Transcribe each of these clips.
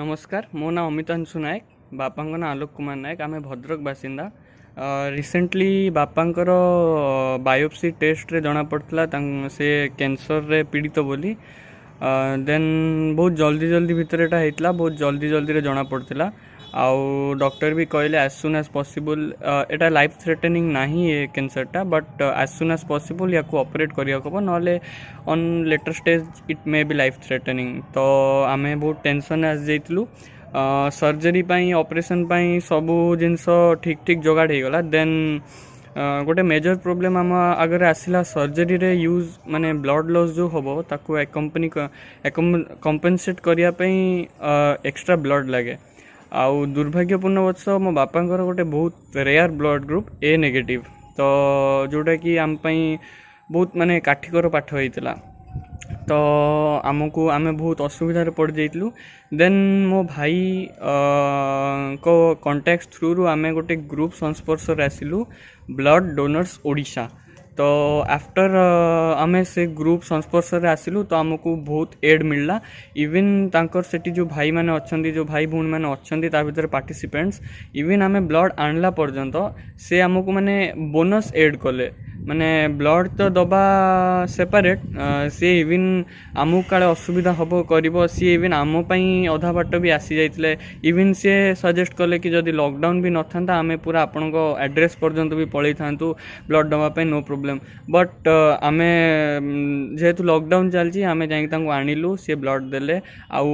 नमस्कार मो ना अमितांशु नायक बापा ना आलोक कुमार नायक आम भद्रक बासिंदा रिसेंटली बापांकर बायोप्सी टेस्ट रे जना पड़ता से कैंसर रे पीड़ित बोली देन बहुत जल्दी जल्दी भितर एटा हेतला बहुत जल्दी जल्दी रे जना पड़ता आउ डॉक्टर भी कहले एज सुन एज पॉसिबल एटा लाइफ थ्रेटनिंग नहीं ये कैंसरटा but as soon as possible या ऑपरेट करिया को नले on later stage it may be life threatening तो आमे बहुत टेंशन आस जाइतलु सर्जरी पाई ऑपरेशन पाई सबू जिनस ठीक ठीक जोगाड़ हो गला देन गोटे मेजर प्रोब्लेम आम आगे आसला सर्जरी रे यूज माने ब्लड लॉस जो हम ताको कंपनी कंपेनसेट करिया पई एक्स्ट्रा ब्लड लगे आउ दुर्भाग्यपूर्ण वत्स मो बापांकर गोटे बहुत rare blood group A negative तो जोटा कि आम पई बहुत माने काठिकर पाठ होइतला तो आमको आमे बहुत असुविधा पड़ जाइलु देन मो भाई को कॉन्टैक्ट थ्रू रु आमे गोटे ग्रुप संस्पर्श आसिलु ब्लड डोनर्स ओडिशा तो आफ्टर आमे से ग्रुप संस्पर्श आसिलु तो आमको बहुत एड मिलला इवन तांकर सेठी जो भाई माने अच्छंती जो भाई भूण माने अच्छंती ता भीतर पार्टिसिपेंट्स इवन आमे ब्लड आणला पर्यंत से आमको माने बोनस एड कले माने ब्लड तो दबा सेपरेट सी इवन आमको काले असुविधा हम कर सी इवन आम अधा बाट भी आसी जाइए इवन सी सजेस्ट कले कि जदि लॉकडाउन भी न था आम पूरा आपण एड्रेस पर्यंत भी पलि था ब्लड दवाई नो प्रोब्लेम बट आम जेहेतु लॉकडाउन चलती आम जा आणिलु सी ब्लड देले आउ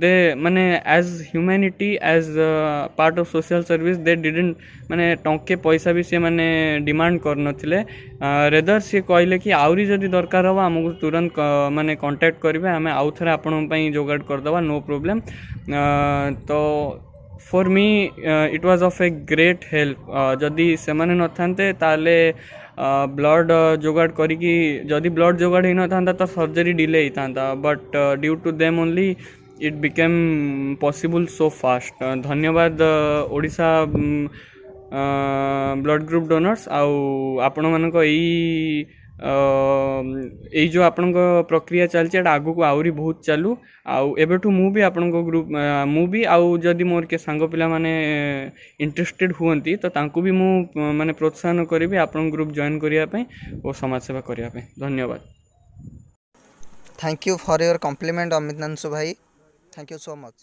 दे माने as humanity as part of social service they didn't माने टंके पैसा भी सी माने डिमांड कर नथिले रेदर सी कहले कि आउरी जदि दरकार हो आमको तुरंत माने कांटेक्ट करेंगे आम आउ थे आपण जोगाड़ करदे नो प्रोब्लेम तो for me it was of a great help जदि से माने न थांते ताले ब्लड जोगाड़ करी जदि ब्लड जोगाड़ ही न था तो सर्जरी डिले ही था but due to them only it became possible so fast धन्यवाद ओडिशा ब्लड ग्रुप डोनर्स आउ आपण मानक यही जो आपण प्रक्रिया चलती आगु को आउरी बहुत चालू आउ एबेठू मु भी आपण ग्रुप मु भी आउ जदि मोर के सांग पिला माने इंटरेस्टेड हुअंती तो तांकू भी मु माने प्रोत्साहन करी आपण ग्रुप जॉइन करिया पई और समाज सेवा करिया पई धन्यवाद। Thank you for your compliment Amitanshu भाई, थैंक यू सो मच।